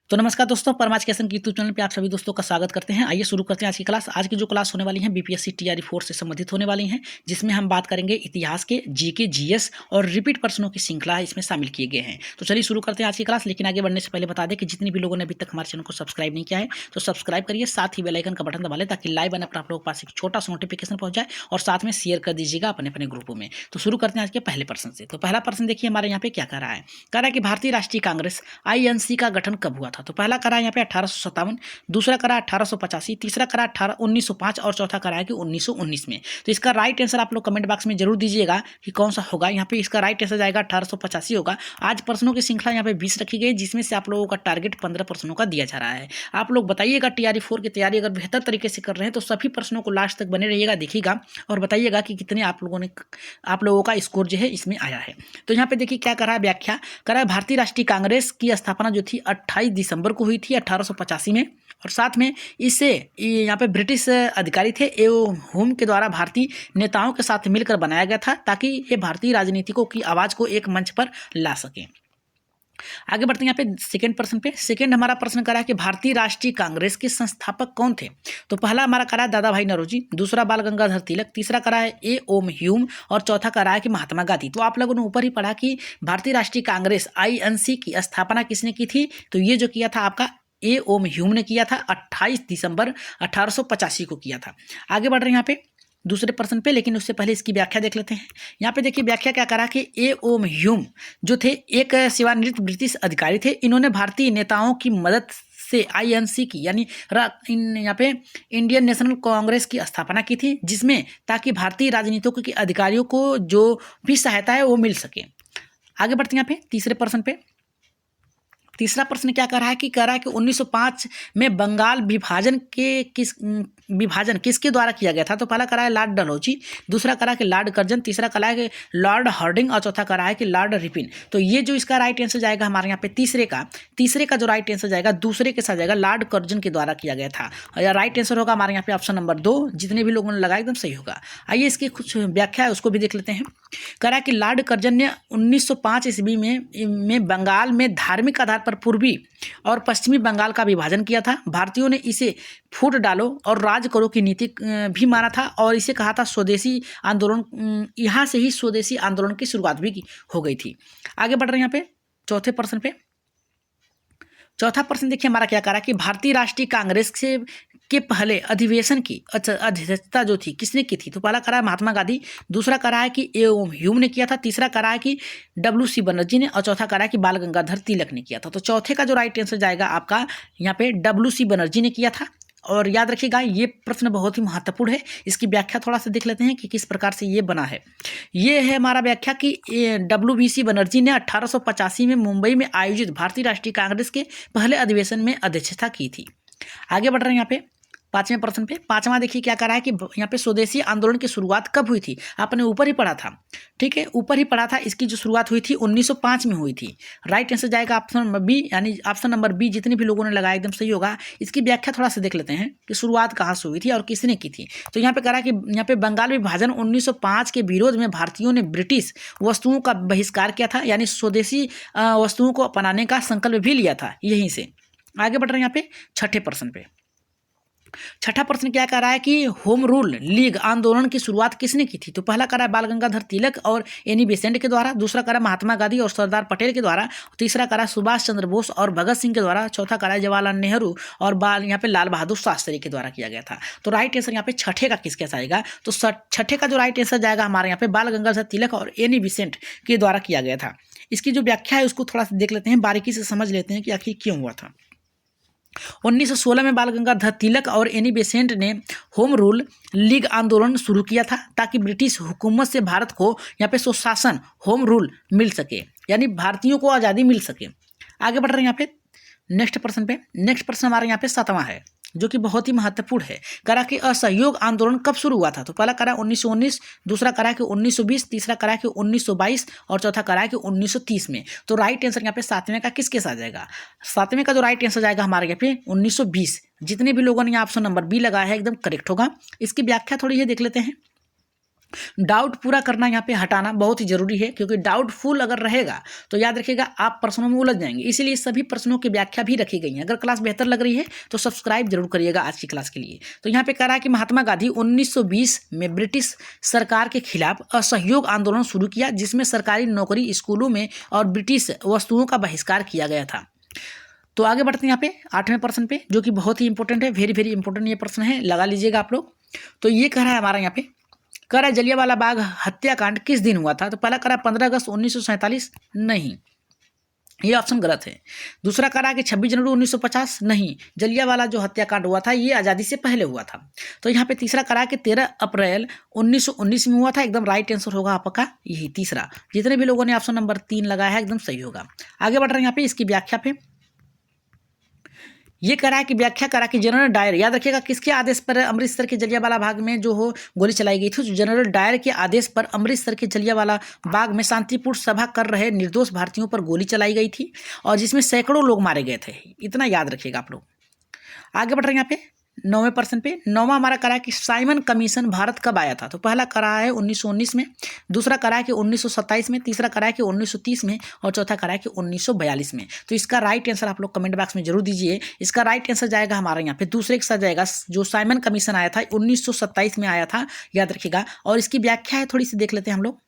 तो नमस्कार दोस्तों, परमाज कैसन की यूट्यूब चैनल पे आप सभी दोस्तों का स्वागत करते हैं। आइए शुरू करते हैं आज की क्लास। आज की जो क्लास होने वाली है बीपीएससी टीआरई 4 से संबंधित होने वाली हैं, जिसमें हम बात करेंगे इतिहास के, जीके, जीएस और रिपीट प्रश्नों की श्रृंखला इसमें शामिल किए गए हैं। तो चलिए शुरू करते हैं आज की क्लास। लेकिन आगे बढ़ने से पहले बता दें कि जितने भी लोगों ने अभी तक हमारे चैनल को सब्सक्राइब नहीं किया है तो सब्सक्राइब करिए, साथ ही बेल आइकन का बटन दबा लें ताकि लाइव आने पर आप लोगों के पास एक छोटा सा नोटिफिकेशन पहुंच जाए और साथ में शेयर कर दीजिएगा अपने अपने ग्रुपों में। तो शुरू करते हैं आज के पहले प्रश्न से। तो पहला प्रश्न देखिए हमारे यहाँ पे क्या कह रहा है। कह रहा है कि भारतीय राष्ट्रीय कांग्रेस आईएनसी का गठन कब हुआ था। तो पहला करा यहाँ पे 1857, दूसरा करा 1885, तीसरा करा 1905 और चौथा करा है कि 1919 में। तो इसका राइट आंसर आप लोग कमेंट बॉक्स में जरूर दीजिएगा कि कौन सा होगा। यहाँ पे इसका राइट आंसर जाएगा 1885 होगा। आज प्रश्नों की श्रृंखला यहाँ पे 20 रखी गई, जिसमें से आप लोगों का टारगेट 15 प्रश्नों का दिया जा रहा है। आप लोग बताइएगा टीआरई 4 की तैयारी अगर बेहतर तरीके से कर रहे हैं तो सभी प्रश्नों को लास्ट तक बने रहिएगा, देखिएगा और बताइएगा कि कितने आप लोगों का स्कोर जो है इसमें आया है। तो यहाँ पे देखिए क्या करा है, व्याख्या करा है। भारतीय राष्ट्रीय कांग्रेस की स्थापना जो थी 28 दिसंबर को हुई थी 1885 में, और साथ में इसे यहाँ पे ब्रिटिश अधिकारी थे एवं हुम के द्वारा भारतीय नेताओं के साथ मिलकर बनाया गया था ताकि ये भारतीय राजनीतिकों की आवाज को एक मंच पर ला सके। आगे बढ़ते हैं यहाँ पे सेकंड प्रश्न पे। सेकंड हमारा प्रश्न करा है कि भारतीय राष्ट्रीय कांग्रेस के संस्थापक कौन थे। तो पहला हमारा करा है दादा भाई नौरोजी, दूसरा बाल गंगाधर तिलक, तीसरा करा है ए ओम ह्यूम और चौथा करा है कि महात्मा गांधी। तो आप लोगों ने ऊपर ही पढ़ा कि भारतीय राष्ट्रीय कांग्रेस आईएनसी की स्थापना किसने की थी। तो ये जो किया था आपका ए ओम ह्यूम ने किया था 28 दिसंबर 1885 को किया था। आगे बढ़ रहे हैं यहाँ पे दूसरे प्रश्न पे, लेकिन उससे पहले इसकी व्याख्या देख लेते हैं। यहाँ पे देखिए व्याख्या क्या करा कि ए ओम ह्यूम जो थे एक सेवानिवृत्त ब्रिटिश अधिकारी थे। इन्होंने भारतीय नेताओं की मदद से आईएनसी की यानी यहाँ पे इंडियन नेशनल कांग्रेस की स्थापना की थी, जिसमें ताकि भारतीय राजनीतिकों के अधिकारियों को जो भी सहायता है वो मिल सके। आगे बढ़ते हैं यहाँ पे तीसरे प्रश्न पे। तीसरा प्रश्न क्या कर रहा है कि 1905 में बंगाल विभाजन किसके द्वारा किया गया था। तो पहला करा है लॉर्ड डलहौजी, दूसरा करा है कि लॉर्ड कर्जन, तीसरा करा है कि लॉर्ड हार्डिंग और चौथा करा है कि लॉर्ड रिपिन। तो ये जो इसका राइट आंसर जाएगा हमारे यहाँ पे तीसरे का जो राइट आंसर जाएगा दूसरे के साथ जाएगा, लॉर्ड कर्जन के द्वारा किया गया था। और यह राइट आंसर होगा हमारे यहाँ पे ऑप्शन नंबर 2। जितने भी लोगों ने लगाया एकदम सही होगा। आइए इसकी कुछ व्याख्या है उसको भी देख लेते हैं। करा कि लॉर्ड कर्जन ने 1905 ईस्वी में बंगाल में धार्मिक आधार पर पूर्वी और पश्चिमी बंगाल का विभाजन किया था। भारतीयों ने इसे फूट डालो और राज करो की नीति भी माना था और इसे कहा था स्वदेशी आंदोलन। यहाँ से ही स्वदेशी आंदोलन की शुरुआत भी हो गई थी। आगे बढ़ रहे हैं यहाँ पे चौथे प्रश्न पे। चौथा प्रश्न देखिए हमारा क्या करा कि भारतीय राष्ट्रीय कांग्रेस के पहले अधिवेशन की अध्यक्षता जो थी किसने की थी। तो पहला करा है महात्मा गांधी, दूसरा करा है कि ए ओम ह्यूम ने किया था, तीसरा करा है कि WC बनर्जी ने और चौथा करा है कि बाल गंगाधर तिलक ने किया था। तो चौथे का जो राइट आंसर जाएगा आपका यहाँ पे WC बनर्जी ने किया था। और याद रखिएगा ये प्रश्न बहुत ही महत्वपूर्ण है। इसकी व्याख्या थोड़ा सा देख लेते हैं कि किस प्रकार से ये बना है। ये है हमारा व्याख्या कि WBC बनर्जी ने 1885 में मुंबई में आयोजित भारतीय राष्ट्रीय कांग्रेस के पहले अधिवेशन में अध्यक्षता की थी। आगे बढ़ रहे हैं यहाँ पे पांचवें प्रश्न पे। पांचवा देखिए क्या करा है कि यहाँ पे स्वदेशी आंदोलन की शुरुआत कब हुई थी। आपने ऊपर ही पढ़ा था, ठीक है, ऊपर ही पढ़ा था। इसकी जो शुरुआत हुई थी 1905 में हुई थी। राइट आंसर जाएगा ऑप्शन नंबर बी, यानी ऑप्शन नंबर बी। जितने भी लोगों ने लगाया एकदम सही होगा। इसकी व्याख्या थोड़ा सा देख लेते हैं कि शुरुआत कहाँ से हुई थी और किसने की थी। तो यहाँ पे करा कि यहाँ पे बंगाल विभाजन 1905 के विरोध में भारतीयों ने ब्रिटिश वस्तुओं का बहिष्कार किया था, यानी स्वदेशी वस्तुओं को अपनाने का संकल्प भी लिया था यहीं से। आगे बढ़ रहे हैं यहाँ पे छठे प्रश्न पे। छठा प्रश्न क्या कह रहा है कि होम रूल लीग आंदोलन की शुरुआत किसने की थी। तो पहला करा है बाल गंगाधर तिलक और एनी बेसेंट के द्वारा, दूसरा करा महात्मा गांधी और सरदार पटेल के द्वारा, तीसरा करा सुभाष चंद्र बोस और भगत सिंह के द्वारा, चौथा करा जवाहरलाल नेहरू और यहाँ पे लाल बहादुर शास्त्री के द्वारा किया गया था। तो राइट आंसर यहाँ पे छठे का किसके साथ आएगा। तो छठे का जो राइट आंसर जाएगा हमारे यहाँ पे बाल गंगाधर तिलक और एनी बेसेंट के द्वारा किया गया था। इसकी जो व्याख्या है उसको थोड़ा सा देख लेते हैं, बारीकी से समझ लेते हैं कि आखिर क्यों हुआ था। 1916 में बाल गंगाधर तिलक और एनी बेसेंट ने होम रूल लीग आंदोलन शुरू किया था ताकि ब्रिटिश हुकूमत से भारत को यहाँ पे सुशासन होम रूल मिल सके, यानी भारतीयों को आज़ादी मिल सके। आगे बढ़ रहे हैं यहाँ पे नेक्स्ट प्रश्न पे। नेक्स्ट प्रश्न हमारे यहाँ पे 7वां है जो कि बहुत ही महत्वपूर्ण है। करा कि असहयोग आंदोलन कब शुरू हुआ था। तो पहला करा 1919, दूसरा करा कि 1920, तीसरा करा कि 1922 और चौथा करा कि 1930 में। तो राइट आंसर यहाँ पे सातवें का किसके साथ जाएगा। सातवें का जो राइट आंसर जाएगा हमारे यहाँ पे 1920। जितने भी लोगों ने यहाँ ऑप्शन नंबर बी लगाया है एकदम करेक्ट होगा। इसकी व्याख्या थोड़ी ये देख लेते हैं। डाउट पूरा करना यहाँ पे हटाना बहुत ही जरूरी है, क्योंकि डाउटफुल अगर रहेगा तो याद रखिएगा आप प्रश्नों में उलझ जाएंगे। इसीलिए सभी प्रश्नों की व्याख्या भी रखी गई है। अगर क्लास बेहतर लग रही है तो सब्सक्राइब जरूर करिएगा आज की क्लास के लिए। तो यहाँ पे कह रहा है कि महात्मा गांधी 1920 में ब्रिटिश सरकार के खिलाफ असहयोग आंदोलन शुरू किया, जिसमें सरकारी नौकरी, स्कूलों में और ब्रिटिश वस्तुओं का बहिष्कार किया गया था। तो आगे बढ़ते हैं यहाँ पे 8वें प्रश्न पे, जो कि बहुत ही इंपॉर्टेंट है, वेरी वेरी इंपॉर्टेंट ये प्रश्न है, लगा लीजिएगा आप लोग। तो ये कह रहा है हमारा यहाँ पे, कह रहा है जलियांवाला बाग हत्याकांड किस दिन हुआ था? तो पहला कह रहा है 15 अगस्त 1947, नहीं, ये ऑप्शन गलत है। दूसरा कह रहा है कि 26 जनवरी 1950, नहीं, जलियांवाला जो हत्याकांड हुआ था ये आज़ादी से पहले हुआ था। तो यहाँ पे तीसरा कह रहा है कि 13 अप्रैल 1919 में हुआ था, एकदम राइट आंसर होगा आपका यही तीसरा। जितने भी लोगों ने ऑप्शन नंबर 3 लगाया है एकदम सही होगा। आगे बढ़ रहे हैं यहाँ पे इसकी व्याख्या पे। ये कह रहा है कि व्याख्या करा कि जनरल डायर, याद रखिएगा किसके आदेश पर अमृतसर के जलियांवाला बाग में जो हो गोली चलाई गई थी? जनरल डायर के आदेश पर अमृतसर के जलियांवाला बाग में शांतिपूर्ण सभा कर रहे निर्दोष भारतीयों पर गोली चलाई गई थी, और जिसमें सैकड़ों लोग मारे गए थे। इतना याद रखिएगा आप लोग। आगे बढ़ रहे हैं यहाँ पे 9वें प्रश्न पे। 9वां हमारा करा है कि साइमन कमीशन भारत कब आया था? तो पहला करा है 1919 में, दूसरा करा है कि 1927 में, तीसरा करा है कि 1930 में, और चौथा करा है कि 1942 में। तो इसका राइट आंसर आप लोग कमेंट बॉक्स में जरूर दीजिए। इसका राइट आंसर जाएगा हमारा यहाँ पे दूसरे के साथ जाएगा। जो साइमन कमीशन आया था 1927 में आया था, याद रखिएगा। और इसकी व्याख्या है, थोड़ी सी देख लेते हैं हम लोग।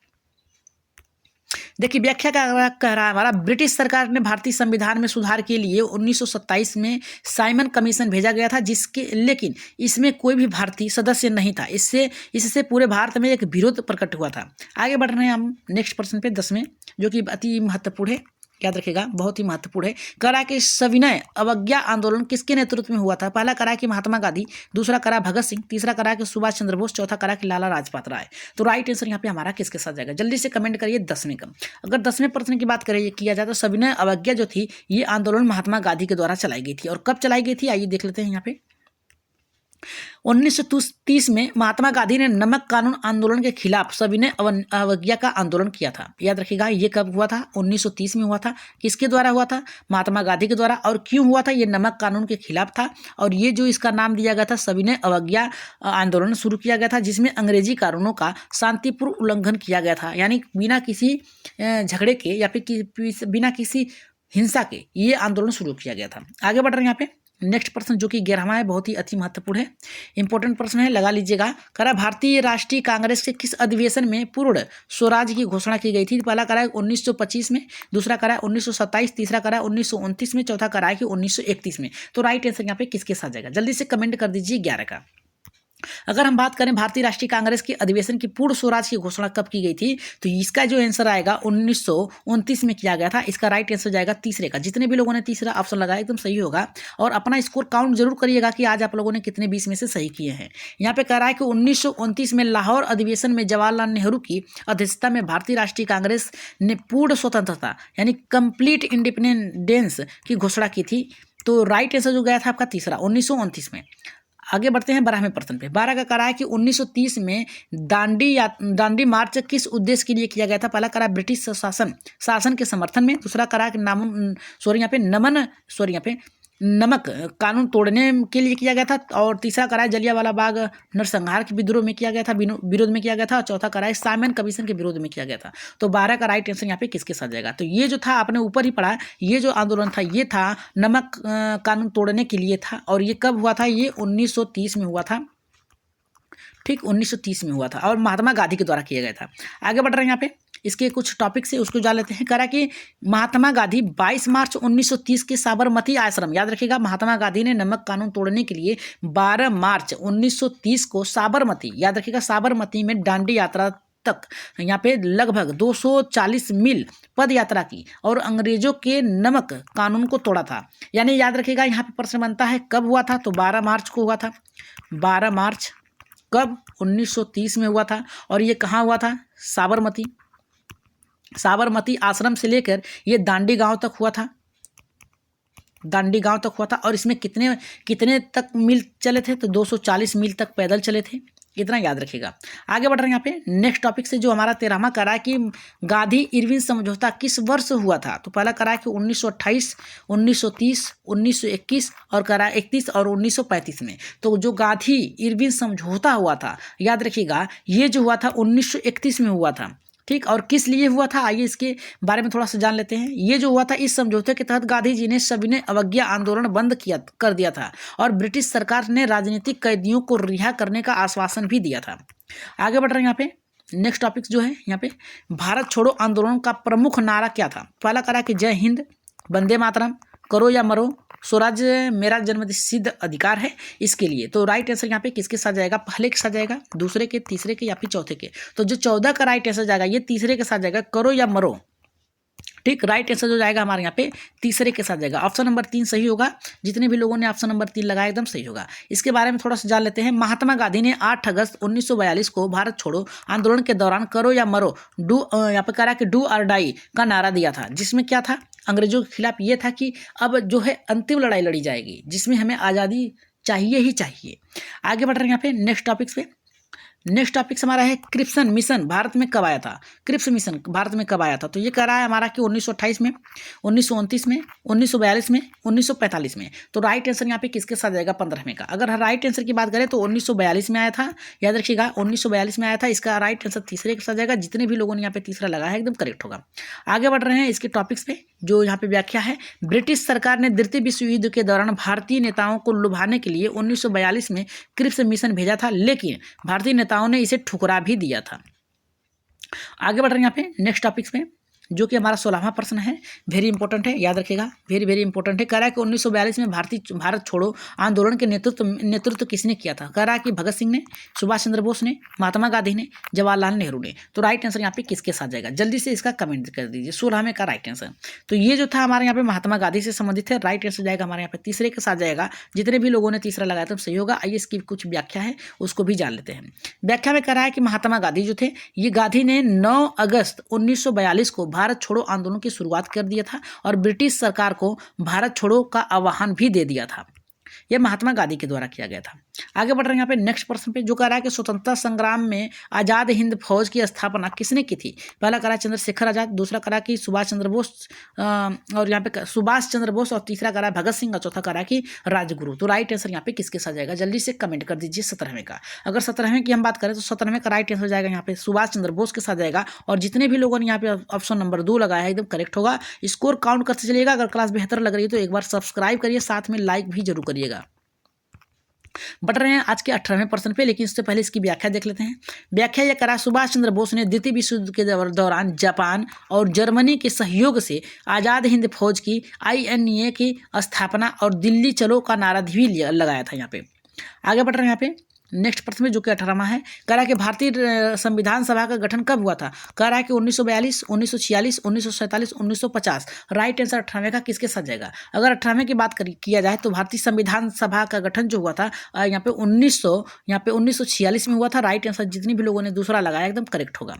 देखिए व्याख्या का कह रहा है हमारा, ब्रिटिश सरकार ने भारतीय संविधान में सुधार के लिए 1927 में साइमन कमीशन भेजा गया था, लेकिन इसमें कोई भी भारतीय सदस्य नहीं था। इससे पूरे भारत में एक विरोध प्रकट हुआ था। आगे बढ़ रहे हैं हम नेक्स्ट प्रश्न पे 10वें, जो कि अति महत्वपूर्ण है, याद रखिएगा बहुत ही महत्वपूर्ण है। कह रहा है कि सविनय अवज्ञा आंदोलन किसके नेतृत्व में हुआ था? पहला कह रहा है कि महात्मा गांधी, दूसरा कह रहा है भगत सिंह, तीसरा कह रहा है कि सुभाष चंद्र बोस, चौथा कह रहा है कि लाला लाजपत राय। तो राइट आंसर यहाँ पे हमारा किसके साथ जाएगा? जल्दी से कमेंट करिए 10वें का। अगर 10वें प्रश्न की बात करें किया जाए तो सविनय अवज्ञा जो थी ये आंदोलन महात्मा गांधी के द्वारा चलाई गई थी। और कब चलाई गई थी आइए देख लेते हैं यहाँ पे। 1930 में महात्मा गांधी ने नमक कानून आंदोलन के खिलाफ सविनय अवज्ञा का आंदोलन किया था। याद रखिएगा ये कब हुआ था? 1930 में हुआ था। किसके द्वारा हुआ था? महात्मा गांधी के द्वारा। और क्यों हुआ था? ये नमक कानून के खिलाफ था, और ये जो इसका नाम दिया गया था सविनय अवज्ञा आंदोलन शुरू किया गया था, जिसमें अंग्रेजी कानूनों का शांतिपूर्ण उल्लंघन किया गया था। यानी बिना किसी झगड़े के या फिर बिना किसी हिंसा के ये आंदोलन शुरू किया गया था। आगे बढ़ रहे हैं यहाँ पे नेक्स्ट प्रश्न, जो कि 11वां है, बहुत ही अति महत्वपूर्ण है, इंपॉर्टेंट प्रश्न है, लगा लीजिएगा। करा भारतीय राष्ट्रीय कांग्रेस के किस अधिवेशन में पूर्ण स्वराज की घोषणा की गई थी? पहला करा है 1925 में, दूसरा करा है 1927, तीसरा करा है 1929 में, चौथा करा है कि 1931 में। तो राइट आंसर यहाँ पे किसके साथ जाएगा? जल्दी से कमेंट कर दीजिए 11 का। अगर हम बात करें भारतीय राष्ट्रीय कांग्रेस के अधिवेशन की पूर्ण स्वराज की घोषणा कब की गई थी, तो इसका जो आंसर आएगा 1929 में किया गया था। इसका राइट आंसर जाएगा तीसरे का। जितने भी लोगों ने तीसरा ऑप्शन लगाया एकदम सही होगा। और अपना स्कोर काउंट जरूर करिएगा कि आज आप लोगों ने कितने 20 में से सही किए हैं। यहाँ पे कह रहा है कि 1929 में लाहौर अधिवेशन में जवाहरलाल नेहरू की अध्यक्षता में भारतीय राष्ट्रीय कांग्रेस ने पूर्ण स्वतंत्रता यानी कंप्लीट इंडिपेंडेंस की घोषणा की थी। तो राइट आंसर जो गया था आपका तीसरा 1929 में। आगे बढ़ते हैं 12वें प्रश्न पे। 12 का कह रहा है कि 1930 में दांडी मार्च किस उद्देश्य के लिए किया गया था? पहला कह रहा है ब्रिटिश शासन के समर्थन में, दूसरा कह रहा है कि नमक कानून तोड़ने के लिए किया गया था, और तीसरा कह रहा है जलियांवाला बाग नरसंहार के विद्रोह में किया गया था, विरोध में किया गया था, और चौथा कह रहा है साइमन कमीशन के विरोध में किया गया था। तो 12 का राइट आंसर यहाँ पे किसके साथ जाएगा? तो ये जो था आपने ऊपर ही पढ़ा, ये जो आंदोलन था ये था नमक कानून तोड़ने के लिए था। और ये कब हुआ था? ये 1930 में हुआ था। ठीक 1930 में हुआ था, और महात्मा गांधी के द्वारा किया गया था। आगे बढ़ रहे हैं यहाँ पे इसके कुछ टॉपिक से उसको जान लेते हैं। करा कि महात्मा गांधी 22 मार्च 1930 के साबरमती आश्रम, याद रखिएगा महात्मा गांधी ने नमक कानून तोड़ने के लिए 12 मार्च 1930 को साबरमती, याद रखिएगा साबरमती में दांडी यात्रा तक यहाँ पे लगभग 240 मील पद यात्रा की और अंग्रेजों के नमक कानून को तोड़ा था। यानी याद रखिएगा यहाँ पे प्रश्न बनता है कब हुआ था? तो 12 मार्च को हुआ था। 12 मार्च कब? 1930 में हुआ था। और ये कहाँ हुआ था? साबरमती आश्रम से लेकर ये दांडी गांव तक हुआ था। दांडी गांव तक हुआ था। और इसमें कितने तक मील चले थे? तो 240 मील तक पैदल चले थे। इतना याद रखिएगा। आगे बढ़ रहे हैं यहाँ पे नेक्स्ट टॉपिक से, जो हमारा 13वां करा कि गांधी इरविन समझौता किस वर्ष हुआ था। तो पहला करा कि 1928, 1930, 1921 और करा 31 और 1935 में। तो जो गांधी इरविन समझौता हुआ था, याद रखिएगा, ये जो हुआ था 1931 में हुआ था। ठीक, और किस लिए हुआ था, आइए इसके बारे में थोड़ा सा जान लेते हैं। ये जो हुआ था, इस समझौते के तहत गांधी जी ने सविनय अवज्ञा आंदोलन बंद कर दिया था और ब्रिटिश सरकार ने राजनीतिक कैदियों को रिहा करने का आश्वासन भी दिया था। आगे बढ़ रहे हैं यहाँ पे नेक्स्ट टॉपिक जो है यहाँ पे, भारत छोड़ो आंदोलन का प्रमुख नारा क्या था। पहला करा कि जय हिंद, वंदे मातरम, करो या मरो, स्वराज्य मेरा जन्मसिद्ध अधिकार है, इसके लिए। तो राइट आंसर यहाँ पे किसके साथ जाएगा, पहले के साथ जाएगा, दूसरे के, तीसरे के या फिर चौथे के। तो जो 14 का राइट आंसर जाएगा ये तीसरे के साथ जाएगा, करो या मरो। ठीक, राइट आंसर जो जाएगा हमारे यहाँ पे तीसरे के साथ जाएगा। ऑप्शन नंबर 3 सही होगा। जितने भी लोगों ने ऑप्शन नंबर 3 लगाया एकदम सही होगा। इसके बारे में थोड़ा सा जान लेते हैं। महात्मा गांधी ने 8 अगस्त 1942 को भारत छोड़ो आंदोलन के दौरान करो या मरो, यहाँ पे करा कि डू और डाई का नारा दिया था, जिसमें क्या था, अंग्रेजों के खिलाफ ये था कि अब जो है अंतिम लड़ाई लड़ी जाएगी, जिसमें हमें आज़ादी चाहिए ही चाहिए। आगे बढ़ रहे हैं यहाँ पे नेक्स्ट टॉपिक्स पे। नेक्स्ट टॉपिक हमारा है क्रिप्स मिशन भारत में कब आया था। क्रिप्स मिशन भारत में कब आया था, तो ये कह रहा है हमारा कि 1928 में, 1929 में, 1942 में, 1945 में। तो राइट आंसर यहाँ पे किसके साथ जाएगा, 15वें का। अगर राइट आंसर की बात करें तो 1942 में आया था, याद रखिएगा 1942 में आया था। इसका राइट आंसर तीसरे के साथ जाएगा। जितने भी लोगों ने यहाँ पे तीसरा लगाया है एकदम करेक्ट होगा। आगे बढ़ रहे हैं इसके टॉपिक्स पे, जो यहाँ पे व्याख्या है। ब्रिटिश सरकार ने द्वितीय विश्व युद्ध के दौरान भारतीय नेताओं को लुभाने के लिए 1942 में क्रिप्स मिशन भेजा था, लेकिन भारतीय नेताओं ने इसे ठुकरा भी दिया था। आगे बढ़ रहे हैं यहाँ पे नेक्स्ट टॉपिक्स में, जो कि हमारा 16वां प्रश्न है, वेरी इंपॉर्टेंट है, याद रखिएगा, वेरी वेरी इंपॉर्टेंट है। कह रहा है कि 1942 में भारत छोड़ो आंदोलन के नेतृत्व किसने किया था। कह रहा है कि भगत सिंह ने, सुभाष चंद्र बोस ने, महात्मा गांधी ने, जवाहरलाल नेहरू ने। तो राइट आंसर यहाँ पे किसके साथ जाएगा, जल्दी से इसका कमेंट कर दीजिए। 16वें का राइट आंसर। तो ये जो था हमारे यहाँ पे महात्मा गांधी से संबंधित है। राइट आंसर जाएगा हमारे यहाँ पे तीसरे के साथ जाएगा। जितने भी लोगों ने तीसरा लगाया तो सही होगा। आइए इसकी कुछ व्याख्या है, उसको भी जान लेते हैं। व्याख्या में कह रहा है कि महात्मा गांधी जो थे, ये गांधी ने 9 अगस्त 1942 को भारत छोड़ो आंदोलन की शुरुआत कर दिया था और ब्रिटिश सरकार को भारत छोड़ो का आह्वान भी दे दिया था। यह महात्मा गांधी के द्वारा किया गया था। आगे बढ़ रहे हैं यहाँ पे नेक्स्ट प्रश्न पे, जो कह रहा है कि स्वतंत्रता संग्राम में आज़ाद हिंद फौज की स्थापना किसने की थी। पहला करा चंद्रशेखर आजाद, दूसरा करा कि सुभाष चंद्र बोस, और यहाँ पे सुभाष चंद्र बोस, और तीसरा करा भगत सिंह, और चौथा करा कि राजगुरु। तो राइट आंसर यहाँ पे किसके साथ जाएगा, जल्दी से कमेंट कर दीजिए 17वें का। अगर 17वें की हम बात करें तो 17वें का राइट आंसर जाएगा यहाँ पे सुभाष चंद्र बोस के साथ जाएगा। और जितने भी लोगों ने यहाँ पे ऑप्शन नंबर 2 लगाया है एकदम करेक्ट होगा। स्कोर काउंट करते चलिएगा। अगर क्लास बेहतर लग रही है तो एक बार सब्सक्राइब करिए, साथ में लाइक भी जरूर करिएगा। बढ़ रहे हैं आज के 18वें प्रश्न पे, लेकिन इससे पहले इसकी व्याख्या देख लेते हैं। व्याख्या यह करा, सुभाष चंद्र बोस ने द्वितीय विश्व युद्ध के दौरान जापान और जर्मनी के सहयोग से आज़ाद हिंद फौज की INA की स्थापना और दिल्ली चलो का नारा भी लगाया था यहाँ पे। आगे बढ़ रहे हैं यहाँ पे नेक्स्ट प्रश्न में, जो कि 18वां है। कह रहा है कि भारतीय संविधान सभा का गठन कब हुआ था। कह रहा है कि 1942, 1946, 1947, 1950। राइट आंसर 18वें का किसके साथ जाएगा। अगर 18वें की बात किया जाए तो भारतीय संविधान सभा का गठन जो हुआ था यहाँ पे 1946 में हुआ था। राइट आंसर जितने भी लोगों ने दूसरा लगाया एकदम करेक्ट होगा।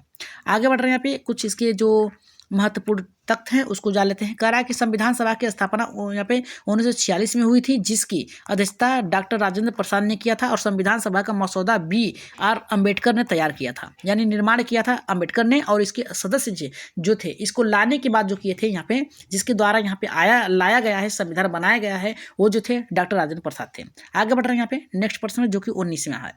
आगे बढ़ रहे हैं यहाँ पे कुछ इसके जो महत्वपूर्ण तथ्य हैं उसको जान लेते हैं। कह रहा है कि संविधान सभा की स्थापना यहाँ पे 1946 में हुई थी, जिसकी अध्यक्षता डॉक्टर राजेंद्र प्रसाद ने किया था और संविधान सभा का मसौदा BR अम्बेडकर ने तैयार किया था, यानी निर्माण किया था अम्बेडकर ने। और इसके सदस्य जो थे, इसको लाने के बाद जो किए थे यहाँ पे, जिसके द्वारा यहाँ पे लाया गया है, संविधान बनाया गया है, वो जो थे डॉक्टर राजेंद्र प्रसाद थे। आगे बढ़ रहे हैं यहाँ पे नेक्स्ट प्रश्न में, जो कि 19वां है।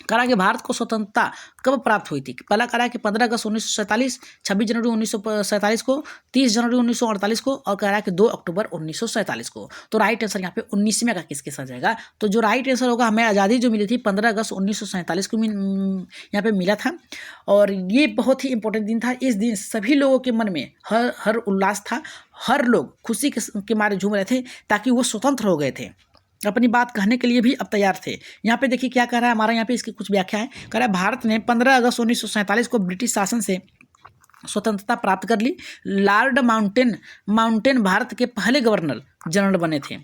करा कि भारत को स्वतंत्रता कब प्राप्त हुई थी। पहला करा कि 15 अगस्त 1947, 26 जनवरी 1947 को, 30 जनवरी 1948 को, और कह रहा है कि 2 अक्टूबर 1947 को। तो राइट आंसर यहाँ पे 19वें का किसके साथ जाएगा। तो जो राइट आंसर होगा, हमें आज़ादी जो मिली थी 15 अगस्त 1947 को यहाँ पे मिला था। और ये बहुत ही इंपॉर्टेंट दिन था। इस दिन सभी लोगों के मन में हर उल्लास था, हर लोग खुशी के मारे झूम रहे थे, ताकि वो स्वतंत्र हो गए थे, अपनी बात कहने के लिए भी अब तैयार थे। यहाँ पे देखिए क्या कह रहा है हमारा, यहाँ पे इसकी कुछ व्याख्या है। कह रहा है भारत ने 15 अगस्त 1947 को ब्रिटिश शासन से स्वतंत्रता प्राप्त कर ली। लॉर्ड माउंटेन भारत के पहले गवर्नर जनरल बने थे।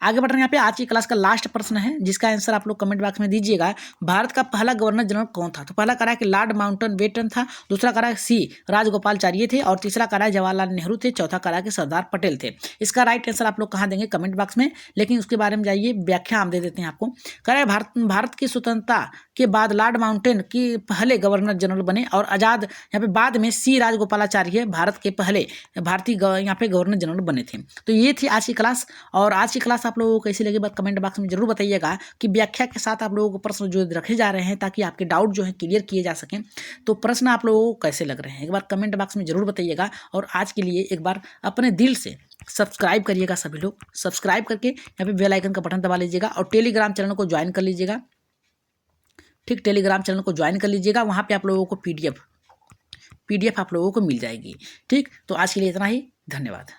आगे बढ़ रहे हैं। यहाँ पे आज की क्लास का लास्ट प्रश्न है जिसका आंसर आप लोग कमेंट बॉक्स में दीजिएगा। भारत का पहला गवर्नर जनरल कौन था? तो पहला करा है कि लॉर्ड माउंटबेटन था, दूसरा करा है सी राजगोपालाचारी थे, और तीसरा करा है जवाहरलाल नेहरू थे, चौथा करा है कि सरदार पटेल थे। इसका राइट आंसर आप लोग कहाँ देंगे? कमेंट बॉक्स में। लेकिन उसके बारे में जाइए, व्याख्या हम दे देते हैं आपको। कह रहा है भारत की स्वतंत्रता के बाद लॉर्ड माउंटेन की पहले गवर्नर जनरल बने, और आजाद यहाँ पे बाद में सी राजगोपालाचारी भारत के पहले भारतीय यहाँ पे गवर्नर जनरल बने थे। तो ये थी आज की क्लास। और आज की क्लास आप लोगों को कैसी लगी बात कमेंट बॉक्स में जरूर बताइएगा, कि व्याख्या के साथ आप लोगों को प्रश्न जो रखे जा रहे हैं ताकि आपके डाउट जो है क्लियर किए जा सकें। तो प्रश्न आप लोगों को कैसे लग रहे हैं एक बार कमेंट बॉक्स में जरूर बताइएगा। और आज के लिए एक बार अपने दिल से सब्सक्राइब करिएगा। सभी लोग सब्सक्राइब करके यहाँ पे बेल आइकन का बटन दबा लीजिएगा, और टेलीग्राम चैनल को ज्वाइन कर लीजिएगा। ठीक, टेलीग्राम चैनल को ज्वाइन कर लीजिएगा। वहाँ पे आप लोगों को पीडीएफ आप लोगों को मिल जाएगी। ठीक, तो आज के लिए इतना ही। धन्यवाद।